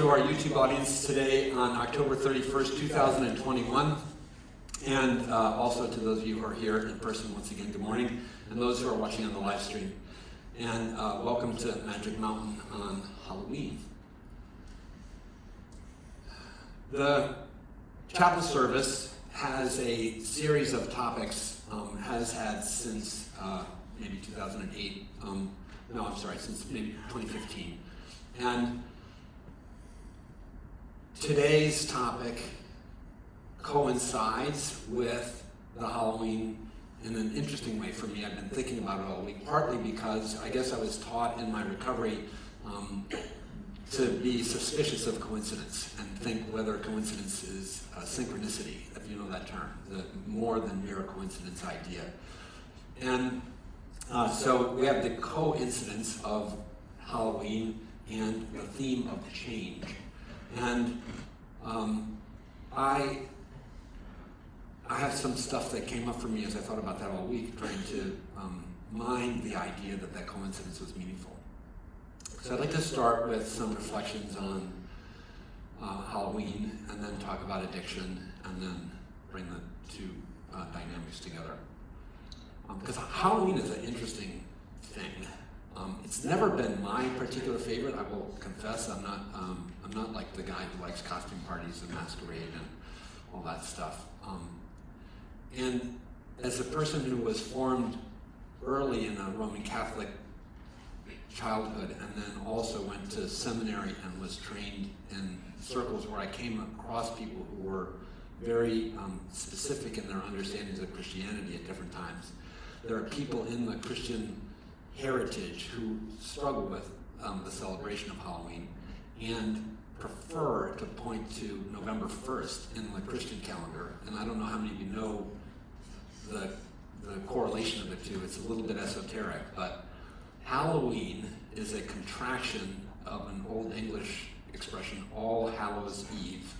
to our YouTube audience today on October 31st, 2021. And also to those of you who are here in person, once again, good morning. And those who are watching on the live stream. And welcome to Magic Mountain on Halloween. The chapel service has a series of topics, has had since maybe 2008, since maybe 2015. And today's topic coincides with the Halloween in an interesting way for me. I've been thinking about it all week, partly because I guess I was taught in my recovery to be suspicious of coincidence and think whether coincidence is synchronicity, if you know that term, the more than mere coincidence idea. And so we have the coincidence of Halloween and the theme of change. And I have some stuff that came up for me as I thought about that all week, trying to mine the idea that that coincidence was meaningful. So I'd like to start with some reflections on Halloween, and then talk about addiction, and then bring the two dynamics together. Because Halloween is an interesting thing. It's never been my particular favorite. I will confess, I'm not like the guy who likes costume parties and masquerade and all that stuff. And as a person who was formed early in a Roman Catholic childhood, and then also went to seminary and was trained in circles where I came across people who were very specific in their understandings of Christianity at different times. There are people in the Christian heritage who struggle with the celebration of Halloween and prefer to point to November 1st in the Christian calendar. And I don't know how many of you know the correlation of the two. It's a little bit esoteric, but Halloween is a contraction of an Old English expression, All Hallows Eve.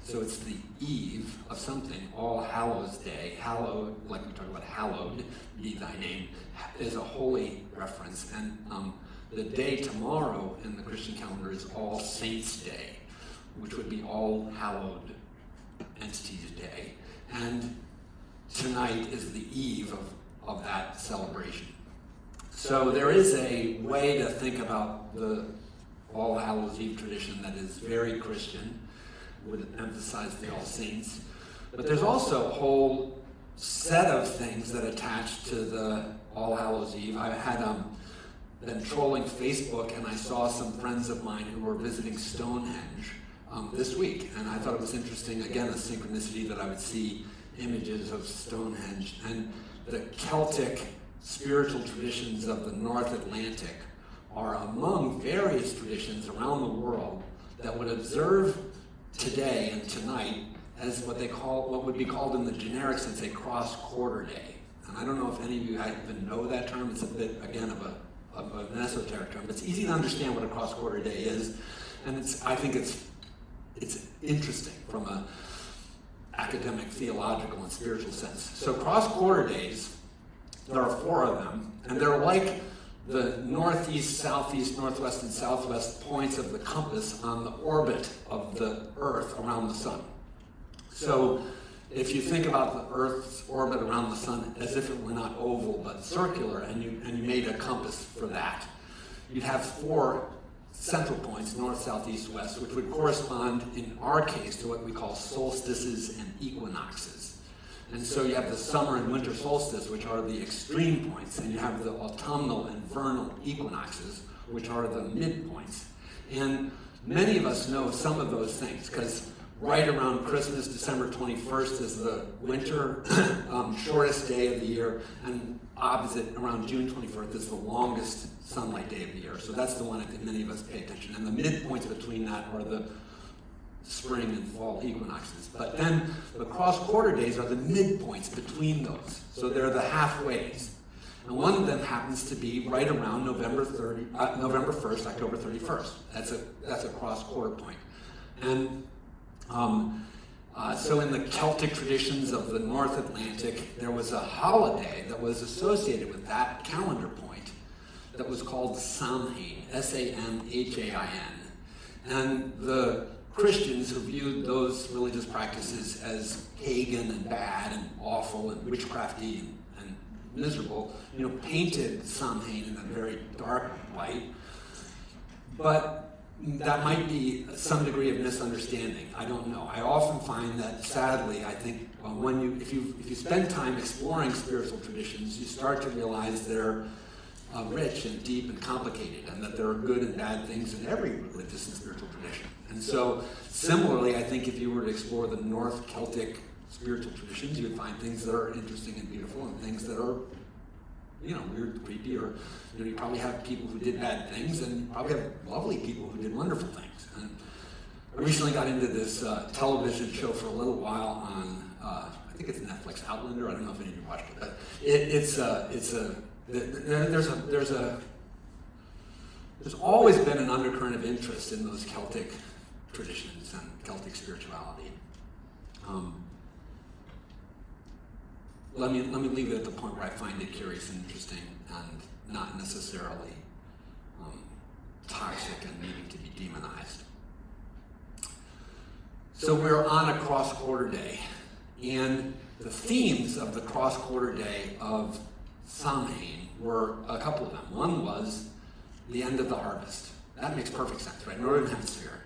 So it's the eve of something, All Hallows Day. Hallowed, like we talk about hallowed be thy name, is a holy reference. And the day tomorrow in the Christian calendar is All Saints Day, which would be All Hallowed Entities Day. And tonight is the eve of that celebration. So there is a way to think about the All Hallows Eve tradition that is very Christian, would emphasize the All Saints. But there's also a whole set of things that attach to the All Hallows Eve. I had been trolling Facebook, and I saw some friends of mine who were visiting Stonehenge this week. And I thought it was interesting, again, a synchronicity that I would see images of Stonehenge. And the Celtic spiritual traditions of the North Atlantic are among various traditions around the world that would observe today and tonight as what would be called in the generic sense a cross-quarter day. And I don't know if any of you even know that term. It's a bit, again, of an esoteric term, but it's easy to understand what a cross-quarter day is. And I think it's interesting from an academic, theological, and spiritual sense. So cross-quarter days, there are 4 of them, and they're like the northeast, southeast, northwest, and southwest points of the compass on the orbit of the Earth around the sun. So if you think about the Earth's orbit around the sun as if it were not oval but circular, and you made a compass for that, you'd have 4 central points, north, south, east, west, which would correspond in our case to what we call solstices and equinoxes. And so you have the summer and winter solstice, which are the extreme points, and you have the autumnal and vernal equinoxes, which are the midpoints. And many of us know some of those things, because right around Christmas, December 21st is the winter shortest day of the year, and opposite, around June 21st is the longest sunlight day of the year. So that's the one I think many of us pay attention. And the midpoints between that are the spring and fall equinoxes. But then the cross-quarter days are the midpoints between those. So they're the halfways. And one of them happens to be right around November 1st, October 31st. That's a cross-quarter point. And so in the Celtic traditions of the North Atlantic, there was a holiday that was associated with that calendar point that was called Samhain, S-A-M-H-A-I-N. And the Christians who viewed those religious practices as pagan and bad and awful and witchcrafty and miserable, painted Samhain in a very dark light. But that might be some degree of misunderstanding. I don't know. I often find that, sadly, I think if you spend time exploring spiritual traditions, you start to realize they're rich and deep and complicated, and that there are good and bad things in every religious and spiritual tradition. And so, similarly, I think if you were to explore the North Celtic spiritual traditions, you would find things that are interesting and beautiful, and things that are, weird, creepy, or you probably have people who did bad things, and you probably have lovely people who did wonderful things. And I recently got into this television show for a little while on, I think it's Netflix, Outlander. I don't know if any of you watched it, but there's always been an undercurrent of interest in those Celtic traditions and Celtic spirituality. Let me leave it at the point where I find it curious and interesting, and not necessarily toxic and needing to be demonized. So we're on a cross-quarter day, and the themes of the cross-quarter day of Samhain were a couple of them. One was the end of the harvest. That makes perfect sense, right? Northern Hemisphere.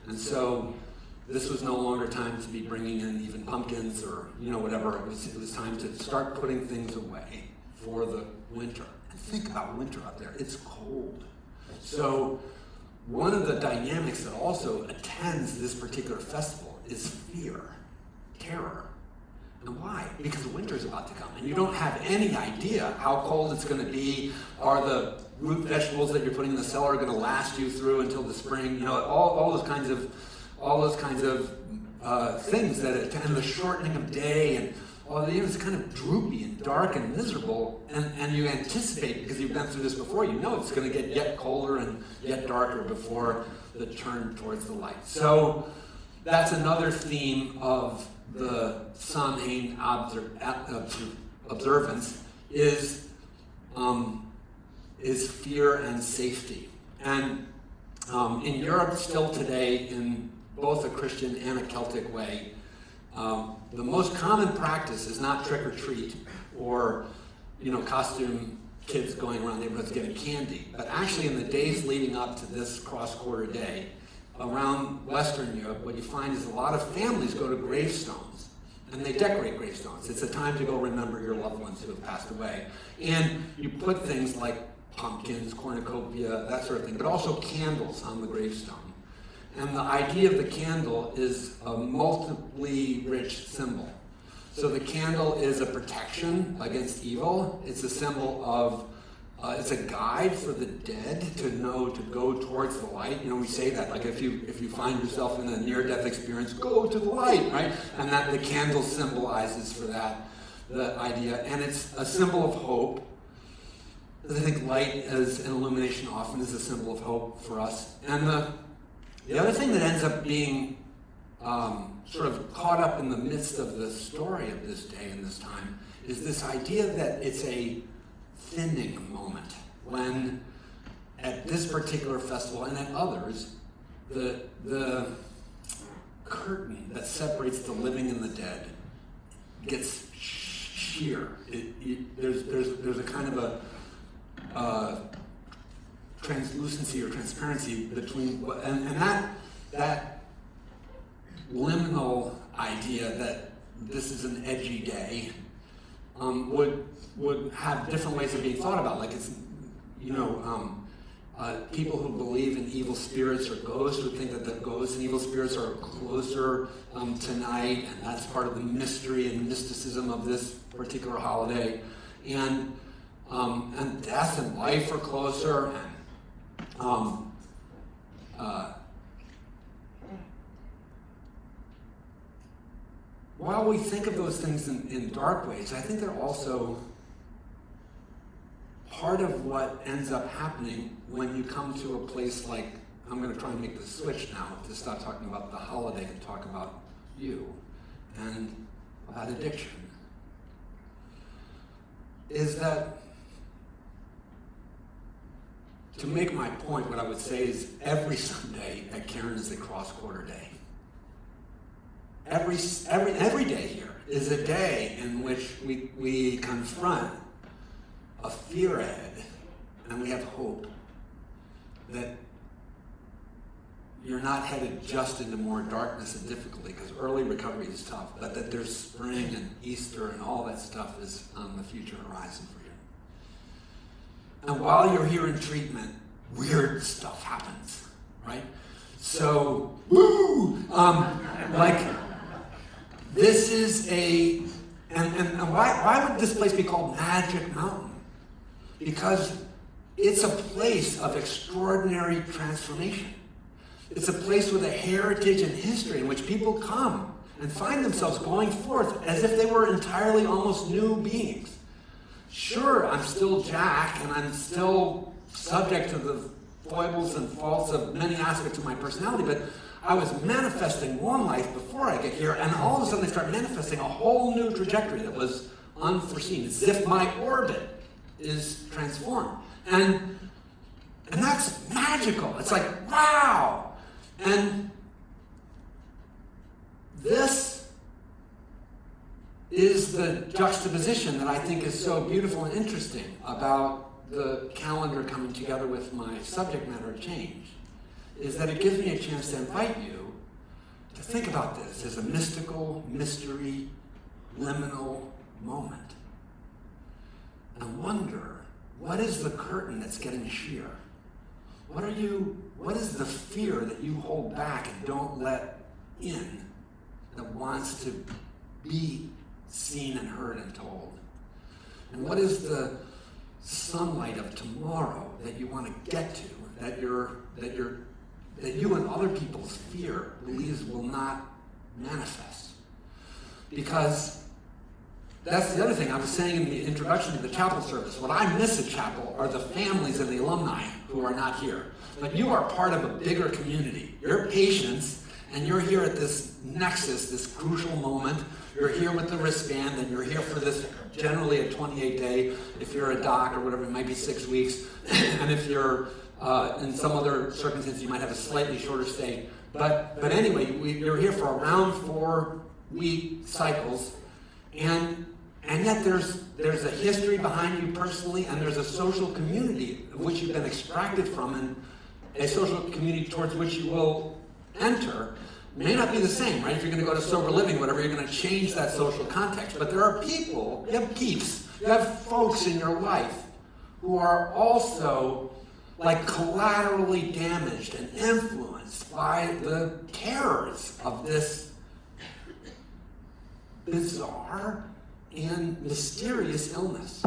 And so this was no longer time to be bringing in even pumpkins or whatever. It was time to start putting things away for the winter. And think about winter out there. It's cold. So one of the dynamics that also attends this particular festival is fear, terror. And why? Because winter is about to come, and you don't have any idea how cold it's going to be. Are the root vegetables that you're putting in the cellar going to last you through until the spring? All those kinds of things and the shortening of day, and it's kind of droopy and dark and miserable. And you anticipate, because you've been through this before, it's going to get yet colder and yet darker before the turn towards the light. So that's another theme of the Samhain observance is fear and safety. And in Europe still today, in both a Christian and a Celtic way, the most common practice is not trick or treat or costume kids going around neighborhoods getting candy, but actually in the days leading up to this cross-quarter day, around Western Europe, what you find is a lot of families go to gravestones, and they decorate gravestones. It's a time to go remember your loved ones who have passed away. And you put things like pumpkins, cornucopia, that sort of thing, but also candles on the gravestone. And the idea of the candle is a multiply rich symbol. So the candle is a protection against evil. It's a symbol of it's a guide for the dead to know to go towards the light. We say that, like if you find yourself in a near-death experience, go to the light, right? And that the candle symbolizes for that, the idea. And it's a symbol of hope. I think light as an illumination often is a symbol of hope for us. And the other thing that ends up being sort of caught up in the midst of the story of this day and this time is this idea that it's a thinning moment when, at this particular festival and at others, the curtain that separates the living and the dead gets sheer. There's a kind of a translucency or transparency between, and that liminal idea that this is an edgy day would have different ways of being thought about. Like it's, people who believe in evil spirits or ghosts would think that the ghosts and evil spirits are closer tonight, and that's part of the mystery and mysticism of this particular holiday. And death and life are closer. And while we think of those things in dark ways, I think they're also part of what ends up happening when you come to a place like, I'm going to try and make the switch now to stop talking about the holiday and talk about you and about addiction, is that to make my point, what I would say is every Sunday at Caron is a cross-quarter day. Every day here is a day in which we confront a fear ahead, and we have hope that you're not headed just into more darkness and difficulty, because early recovery is tough, but that there's spring and Easter and all that stuff is on the future horizon for you. And while you're here in treatment, weird stuff happens, right? So, this is and why would this place be called Magic Mountain? Because it's a place of extraordinary transformation. It's a place with a heritage and history in which people come and find themselves going forth as if they were entirely almost new beings. Sure, I'm still Jack, and I'm still subject to the foibles and faults of many aspects of my personality, but I was manifesting one life before I get here, and all of a sudden I start manifesting a whole new trajectory that was unforeseen. It's as if my orbit is transformed. And that's magical. It's like, wow! And this is the juxtaposition that I think is so beautiful and interesting about the calendar coming together with my subject matter change, is that it gives me a chance to invite you to think about this as a mystical, mystery, liminal moment. And wonder, what is the curtain that's getting sheer? What is the fear that you hold back and don't let in, that wants to be seen and heard and told? And what is the sunlight of tomorrow that you want to get to, that you and other people's fear believes will not manifest? Because that's the other thing I was saying in the introduction to the chapel service. What I miss at chapel are the families and the alumni who are not here. But you are part of a bigger community. You're patients, and you're here at this nexus, this crucial moment. You're here with the wristband, and you're here for this, generally a 28-day. If you're a doc or whatever, it might be 6 weeks. And if you're in some other circumstances, you might have a slightly shorter stay. But anyway, you're here for around 4-week cycles. And yet there's a history behind you personally, and there's a social community of which you've been extracted from, and a social community towards which you will enter. May not be the same, right? If you're going to go to sober living, whatever, you're going to change that social context. But there are people, you have peeps, you have folks in your life who are also like collaterally damaged and influenced by the terrors of this bizarre and mysterious illness.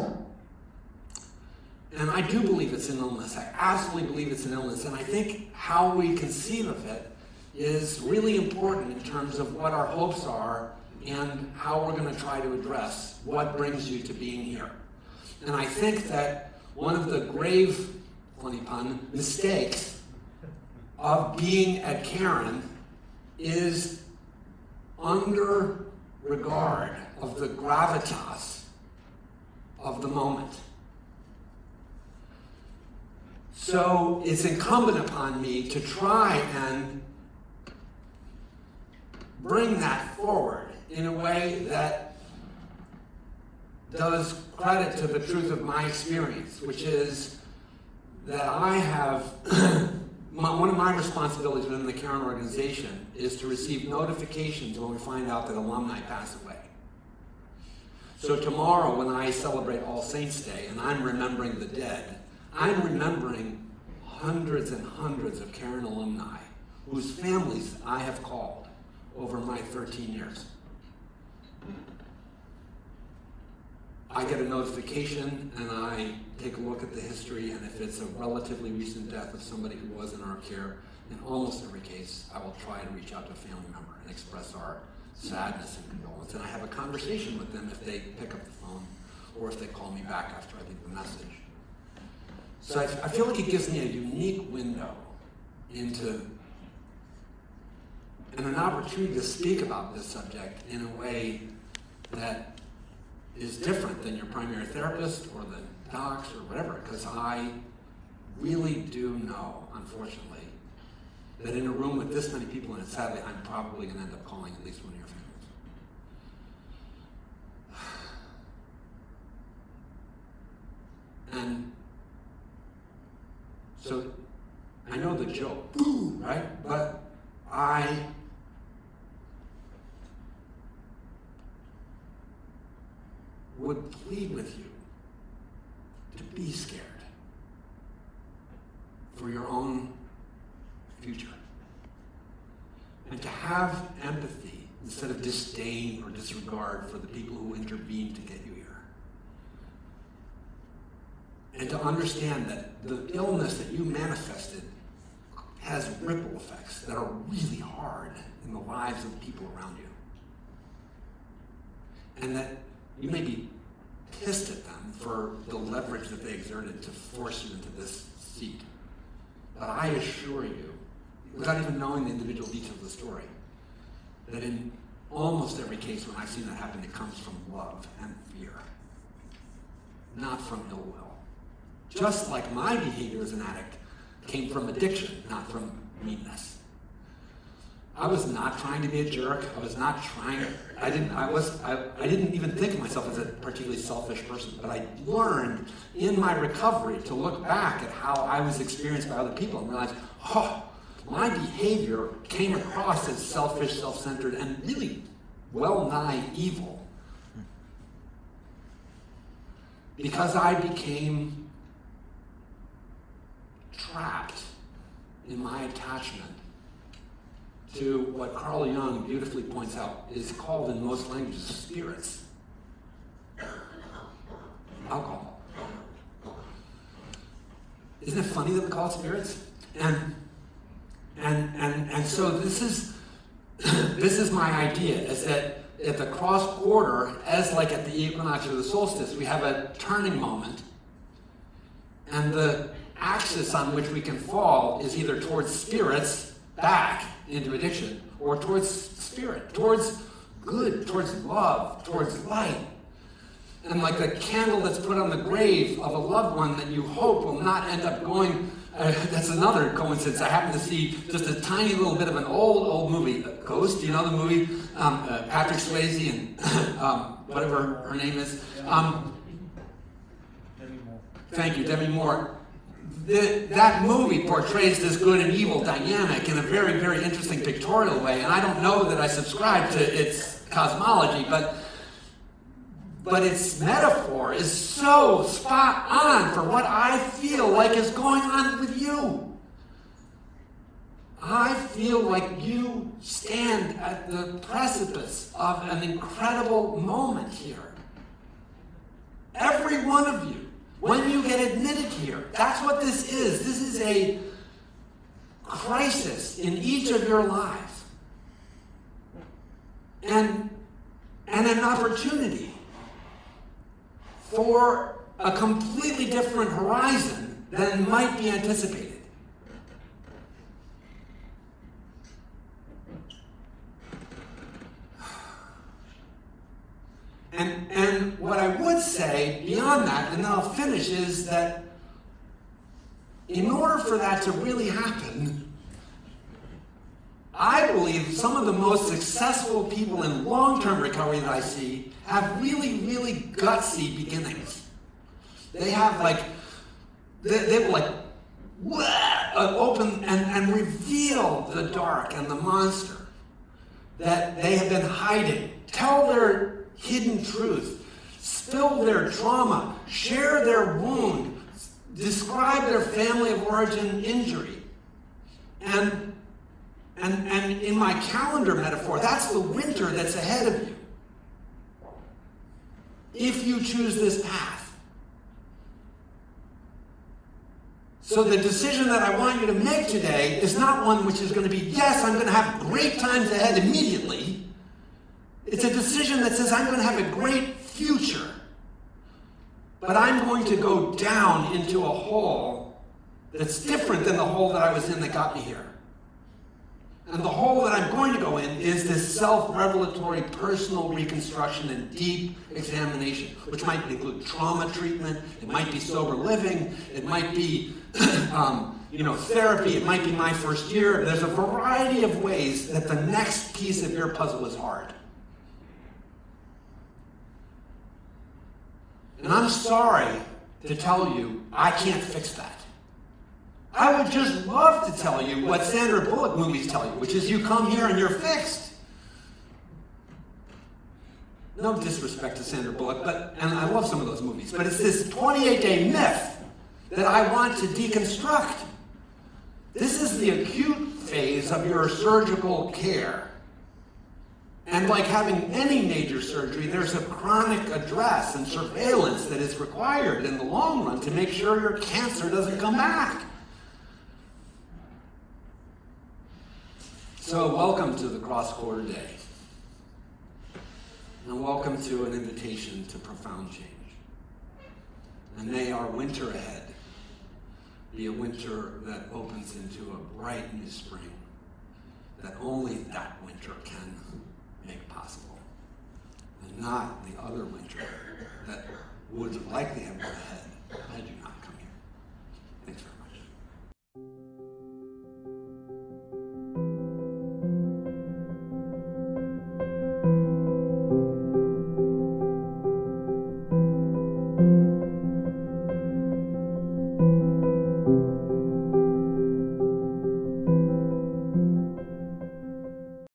And I do believe it's an illness. I absolutely believe it's an illness. And I think how we conceive of it is really important in terms of what our hopes are and how we're going to try to address what brings you to being here. And I think that one of the grave, funny pun, mistakes of being at Caron is under regard of the gravitas of the moment. So it's incumbent upon me to try and bring that forward in a way that does credit to the truth of my experience, which is that I have, one of my responsibilities within the Caron organization is to receive notifications when we find out that alumni pass away. So tomorrow when I celebrate All Saints Day and I'm remembering the dead, I'm remembering hundreds and hundreds of Caron alumni whose families I have called over my 13 years. I get a notification and I take a look at the history, and if it's a relatively recent death of somebody who was in our care, in almost every case, I will try to reach out to a family member and express our sadness and condolence. And I have a conversation with them if they pick up the phone or if they call me back after I leave the message. So I feel like it gives me a unique window into and an opportunity to speak about this subject in a way that is different than your primary therapist or the docs or whatever, because I really do know, unfortunately, that in a room with this many people in it, sadly, I'm probably going to end up calling at least one of your families. And so I know the joke, boo, right? But I would plead with you to be scared for your own future. And to have empathy instead of disdain or disregard for the people who intervened to get you here. And to understand that the illness that you manifested has ripple effects that are really hard in the lives of the people around you. And that you may be pissed at them for the leverage that they exerted to force you into this seat. But I assure you, without even knowing the individual details of the story, that in almost every case when I've seen that happen, it comes from love and fear, not from ill will. Just like my behavior as an addict came from addiction, not from meanness. I was not trying to be a jerk. I was not trying. I didn't even think of myself as a particularly selfish person. But I learned in my recovery to look back at how I was experienced by other people and realize, oh, my behavior came across as selfish, self-centered, and really well-nigh evil. Because I became trapped in my attachment to what Carl Jung beautifully points out is called in most languages spirits. Alcohol. Isn't it funny that we call it spirits? And so this is my idea, is that at the cross border, as like at the equinox or the solstice, we have a turning moment, and the axis on which we can fall is either towards spirits, back into addiction, or towards spirit, towards good, towards love, towards light. And like the candle that's put on the grave of a loved one that you hope will not end up going, that's another coincidence. I happened to see just a tiny little bit of an old movie, Ghost, do you know the movie? Patrick Swayze and whatever her name is. Thank you, Demi Moore. That movie portrays this good and evil dynamic in a very, very interesting pictorial way, and I don't know that I subscribe to its cosmology, but its metaphor is so spot on for what I feel like is going on with you. I feel like you stand at the precipice of an incredible moment here. Every one of you. When you get admitted here, that's what this is. This is a crisis in each of your lives. And an opportunity for a completely different horizon than might be anticipated. And what I would say beyond that, and then I'll finish, is that in order for that to really happen, I believe some of the most successful people in long-term recovery that I see have really, really gutsy beginnings. They have they will open and reveal the dark and the monster that they have been hiding. Tell their hidden truth, spill their trauma, share their wound, describe their family of origin injury. And in my calendar metaphor, that's the winter that's ahead of you. If you choose this path. So the decision that I want you to make today is not one which is going to be, yes, I'm going to have great times ahead immediately. It's a decision that says I'm going to have a great future, but I'm going to go down into a hole that's different than the hole that I was in that got me here. And the hole that I'm going to go in is this self-revelatory personal reconstruction and deep examination, which might include trauma treatment, it might be sober living, it might be therapy, it might be my first year. There's a variety of ways that the next piece of your puzzle is hard. And I'm sorry to tell you, I can't fix that. I would just love to tell you what Sandra Bullock movies tell you, which is you come here and you're fixed. No disrespect to Sandra Bullock, and I love some of those movies, but it's this 28-day myth that I want to deconstruct. This is the acute phase of your surgical care. And like having any major surgery, there's a chronic address and surveillance that is required in the long run to make sure your cancer doesn't come back. So welcome to the cross-quarter day. And welcome to an invitation to profound change. And may our winter ahead be a winter that opens into a bright new spring that only that winter can make possible, and not the other winter that would likely have gone ahead.